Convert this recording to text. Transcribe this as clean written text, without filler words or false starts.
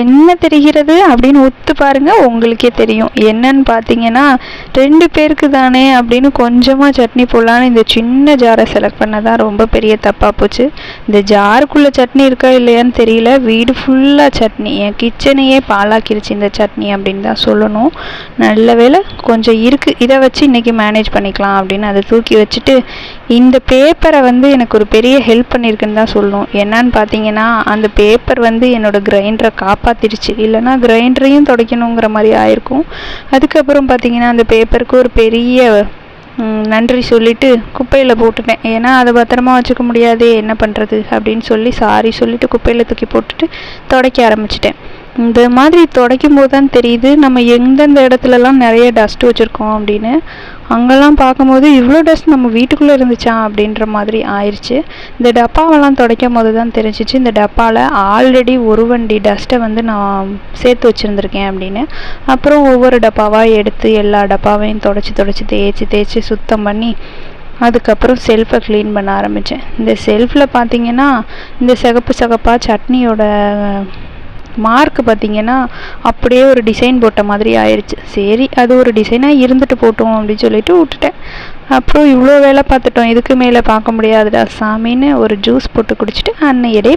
என்ன தெரிகிறது அப்படின்னு ஒத்து பாருங்க, உங்களுக்கே தெரியும். என்னன்னு பார்த்தீங்கன்னா 2 பேருக்கு தானே அப்படின்னு கொஞ்சமாக சட்னி போடலான்னு இந்த சின்ன ஜாரை செலக்ட் பண்ணதான் ரொம்ப பெரிய தப்பாக போச்சு. இந்த ஜாருக்குள்ளே சட்னி இருக்கா இல்லையான்னு தெரியல, வீடு ஃபுல்லாக சட்னி, என் கிச்சனையே பாழாக்கிருச்சு இந்த சட்னி அப்படின்னு தான் சொல்லணும். நல்ல வேளை கொஞ்சம் இருக்குது, இதை வச்சு இன்றைக்கி மேனேஜ் பண்ணிக்கலாம் அப்படின்னு அதை தூக்கி வச்சுட்டு, இந்த பேப்பரை எனக்கு ஒரு பெரிய ஹெல்ப் பண்ணியிருக்குன்னு தான் சொல்லணும். என்னன்னு பார்த்தீங்கன்னா அந்த பேப்பர் என்னோடய கிரைண்டரை காப்பாற்றிடுச்சு, இல்லைனா கிரைண்டரையும் துடைக்கணுங்கிற மாதிரி ஆயிருக்கும். அதுக்கப்புறம் பார்த்தீங்கன்னா அந்த பேப்பருக்கு ஒரு பெரிய நன்றி சொல்லிவிட்டு குப்பையில் போட்டுட்டேன். ஏன்னா அதை பத்திரமா வச்சுக்க முடியாதே, என்ன பண்ணுறது அப்படின்னு சொல்லி சாரி சொல்லிவிட்டு குப்பையில் தூக்கி போட்டுட்டு துடைக்க ஆரம்பிச்சிட்டேன். இந்த மாதிரி துடைக்கும் போது தான் தெரியுது நம்ம எந்தெந்த இடத்துலலாம் நிறைய டஸ்ட் வச்சுருக்கோம் அப்படின்னு. அங்கெல்லாம் பார்க்கும்போது இவ்வளோ டஸ்ட் நம்ம வீட்டுக்குள்ளே இருந்துச்சா அப்படின்ற மாதிரி ஆயிடுச்சு. இந்த டப்பாவெல்லாம் துடைக்கும் போது தான் தெரிஞ்சிச்சு இந்த டப்பாவில் ஆல்ரெடி ஒரு வண்டி டஸ்ட்டை நான் சேர்த்து வச்சுருந்துருக்கேன் அப்படின்னு. அப்புறம் ஒவ்வொரு டப்பாவாக எடுத்து எல்லா டப்பாவையும் தொடச்சி தேய்ச்சி சுத்தம் பண்ணி அதுக்கப்புறம் செல்ஃபை க்ளீன் பண்ண ஆரம்பித்தேன். இந்த செல்ஃபில் பார்த்தீங்கன்னா இந்த சிகப்பாக சட்னியோட மார்க் பார்த்தீங்கன்னா அப்படியே ஒரு டிசைன் போட்ட மாதிரி ஆயிடுச்சு. சரி, அது ஒரு டிசைனாக இருந்துட்டு போட்டோம் அப்படின்னு சொல்லிட்டு விட்டுட்டேன். அப்புறம் இவ்வளோ வேலை பார்த்துட்டோம், இதுக்கு மேலே பார்க்க முடியாதுடா சாமின்னு ஒரு ஜூஸ் போட்டு குடிச்சிட்டு அன்னையடே